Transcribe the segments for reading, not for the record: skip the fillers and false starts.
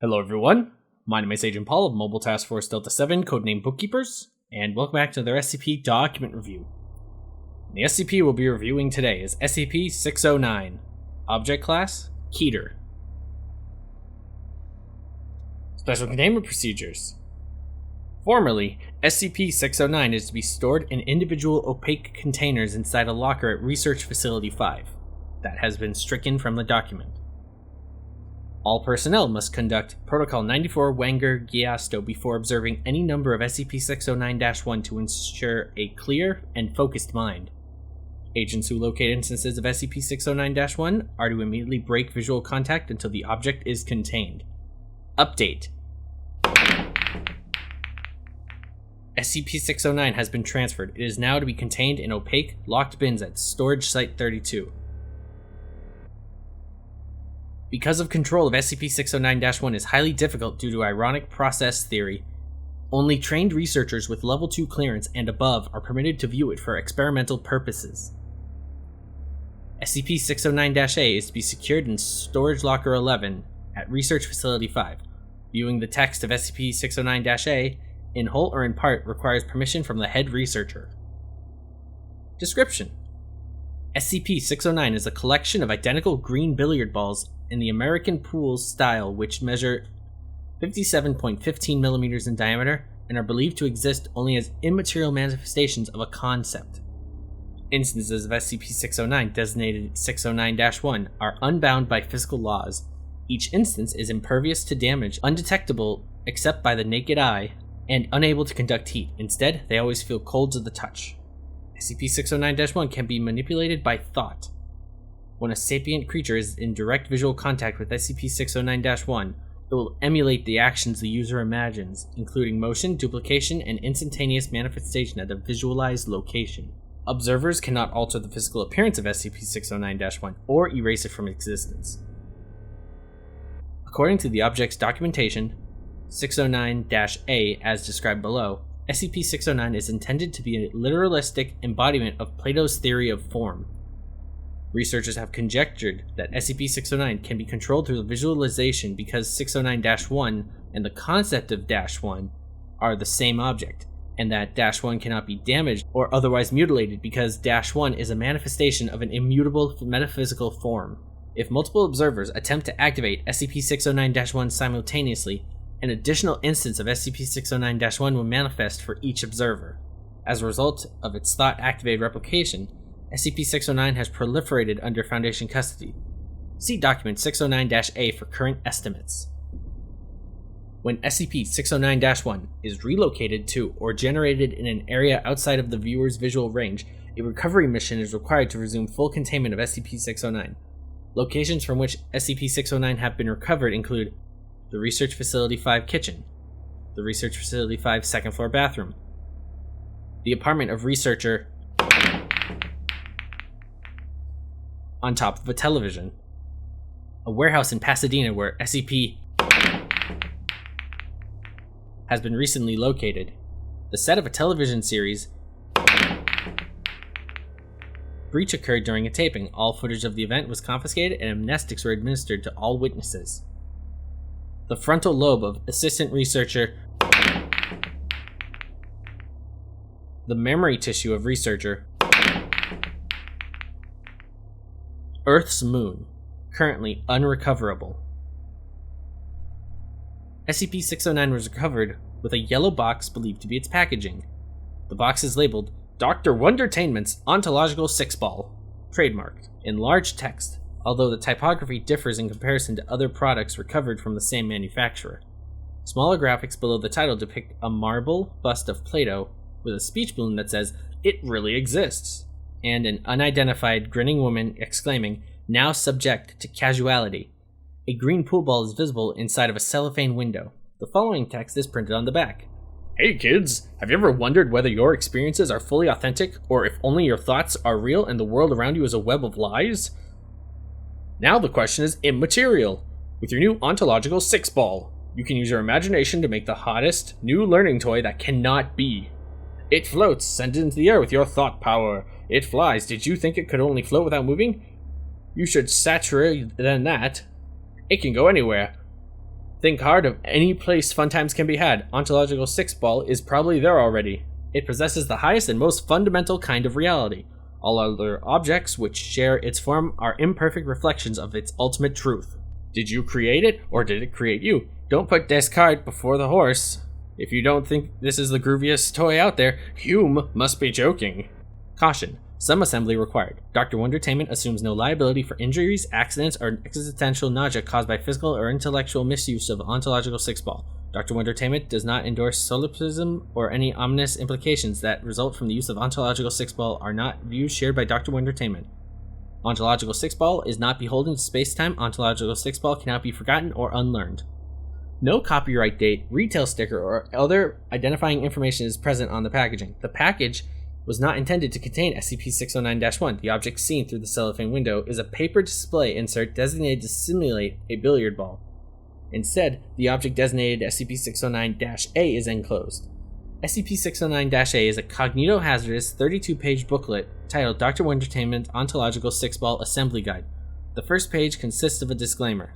Hello everyone, my name is Agent Paul of Mobile Task Force Delta 7, codename Bookkeepers, and welcome back to their SCP document review. The SCP we'll be reviewing today is SCP-609, Object Class, Keter. Special Containment Procedures. Formerly, SCP-609 is to be stored in individual opaque containers inside a locker at Research Facility 5. That has been stricken from the document. All personnel must conduct Protocol 94 Wenger Giasto before observing any number of SCP-609-1 to ensure a clear and focused mind. Agents who locate instances of SCP-609-1 are to immediately break visual contact until the object is contained. Update. SCP-609 has been transferred. It is now to be contained in opaque, locked bins at Storage Site 32. Because of control of SCP-609-1 is highly difficult due to ironic process theory, only trained researchers with Level 2 clearance and above are permitted to view it for experimental purposes. SCP-609-A is to be secured in Storage Locker 11 at Research Facility 5. Viewing the text of SCP-609-A, in whole or in part, requires permission from the head researcher. Description: SCP-609 is a collection of identical green billiard balls in the American pool style which measure 57.15 millimeters in diameter and are believed to exist only as immaterial manifestations of a concept. Instances of SCP-609 designated 609-1 are unbound by physical laws. Each instance is impervious to damage, undetectable except by the naked eye, and unable to conduct heat. Instead, they always feel cold to the touch. SCP-609-1 can be manipulated by thought. When a sapient creature is in direct visual contact with SCP-609-1, it will emulate the actions the user imagines, including motion, duplication, and instantaneous manifestation at a visualized location. Observers cannot alter the physical appearance of SCP-609-1 or erase it from existence. According to the object's documentation, 609-A, as described below, SCP-609 is intended to be a literalistic embodiment of Plato's theory of form. Researchers have conjectured that SCP-609 can be controlled through visualization because 609-1 and the concept of -1 are the same object, and that -1 cannot be damaged or otherwise mutilated because -1 is a manifestation of an immutable metaphysical form. If multiple observers attempt to activate SCP-609-1 simultaneously, an additional instance of SCP-609-1 will manifest for each observer. As a result of its thought-activated replication, SCP-609 has proliferated under Foundation custody. See Document 609-A for current estimates. When SCP-609-1 is relocated to or generated in an area outside of the viewer's visual range, a recovery mission is required to resume full containment of SCP-609. Locations from which SCP-609 have been recovered include the Research Facility 5 kitchen, the Research Facility 5 second floor bathroom, the apartment of researcher on top of a television, a warehouse in Pasadena where SCP has been recently located, the set of a television series. Breach occurred during a taping. All footage of the event was confiscated and amnestics were administered to all witnesses. The frontal lobe of assistant researcher, the memory tissue of researcher, Earth's moon, currently unrecoverable. SCP-609 was recovered with a yellow box believed to be its packaging. The box is labeled Dr.Wondertainment's Ontological 6-Ball, trademarked, in large text, although the typography differs in comparison to other products recovered from the same manufacturer. Smaller graphics below the title depict a marble bust of Plato with a speech balloon that says, "It really exists," and an unidentified grinning woman exclaiming, "Now subject to casuality." A green pool ball is visible inside of a cellophane window. The following text is printed on the back. "Hey kids, have you ever wondered whether your experiences are fully authentic, or if only your thoughts are real and the world around you is a web of lies? Now the question is immaterial. With your new Ontological 6-Ball, you can use your imagination to make the hottest, new learning toy that cannot be. It floats, sent into the air with your thought power. It flies. Did you think it could only float without moving? You should saturate than that. It can go anywhere. Think hard of any place fun times can be had. Ontological 6 ball is probably there already. It possesses the highest and most fundamental kind of reality. All other objects which share its form are imperfect reflections of its ultimate truth. Did you create it, or did it create you? Don't put this cart before the horse. If you don't think this is the grooviest toy out there, Hume must be joking. Caution. Some assembly required. Dr. Wondertainment assumes no liability for injuries, accidents, or existential nausea caused by physical or intellectual misuse of Ontological 6 ball. Dr. Wondertainment does not endorse solipsism, or any ominous implications that result from the use of Ontological 6 ball are not views shared by Dr. Wondertainment. Ontological 6 ball is not beholden to space-time. Ontological 6 ball cannot be forgotten or unlearned. No copyright date, retail sticker, or other identifying information is present on the packaging. The package was not intended to contain SCP-609-1. The object seen through the cellophane window is a paper display insert designated to simulate a billiard ball. Instead, the object designated SCP-609-A is enclosed. SCP-609-A is a cognito-hazardous 32-page booklet titled Dr. Wondertainment Ontological 6 Ball Assembly Guide. The first page consists of a disclaimer.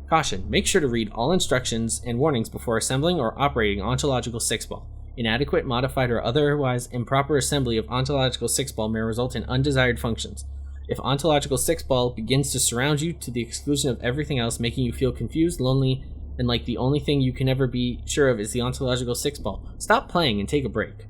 Caution: make sure to read all instructions and warnings before assembling or operating Ontological 6 Ball. Inadequate, modified, or otherwise improper assembly of Ontological 6 Ball may result in undesired functions. If Ontological 6 Ball begins to surround you to the exclusion of everything else, making you feel confused, lonely, and like the only thing you can ever be sure of is the Ontological 6 Ball, stop playing and take a break.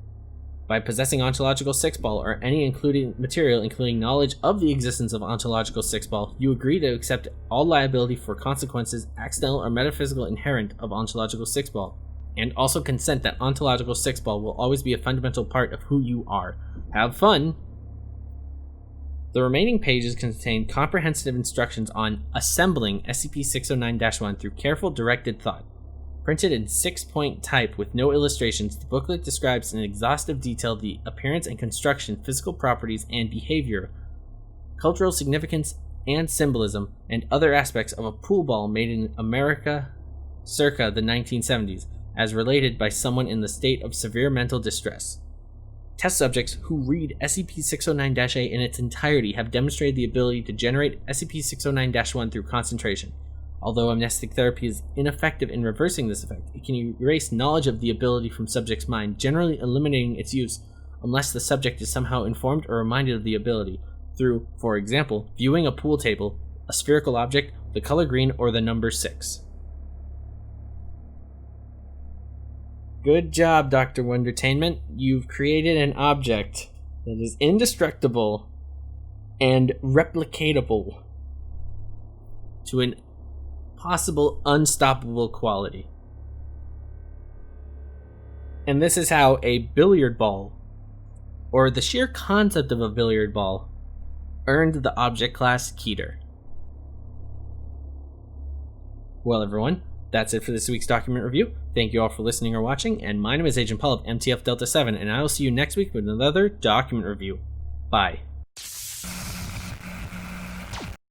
By possessing Ontological 6 Ball or any included material including knowledge of the existence of Ontological 6 Ball, you agree to accept all liability for consequences, accidental or metaphysical, inherent of Ontological 6 Ball, and also consent that Ontological 6 Ball will always be a fundamental part of who you are. Have fun! The remaining pages contain comprehensive instructions on assembling SCP-609-1 through careful directed thought. Printed in 6-point type with no illustrations, the booklet describes in exhaustive detail the appearance and construction, physical properties and behavior, cultural significance and symbolism, and other aspects of a pool ball made in America circa the 1970s, as related by someone in the state of severe mental distress. Test subjects who read SCP-609-A in its entirety have demonstrated the ability to generate SCP-609-1 through concentration. Although amnestic therapy is ineffective in reversing this effect, it can erase knowledge of the ability from subject's mind, generally eliminating its use unless the subject is somehow informed or reminded of the ability through, for example, viewing a pool table, a spherical object, the color green, or the number 6. Good job, Dr. Wondertainment. You've created an object that is indestructible and replicatable to an possible unstoppable quality. And this is how a billiard ball, or the sheer concept of a billiard ball, earned the object class Keter. Well, everyone, that's it for this week's document review. Thank you all for listening or watching, and my name is Agent Paul of MTF Delta 7, and I will see you next week with another document review. Bye.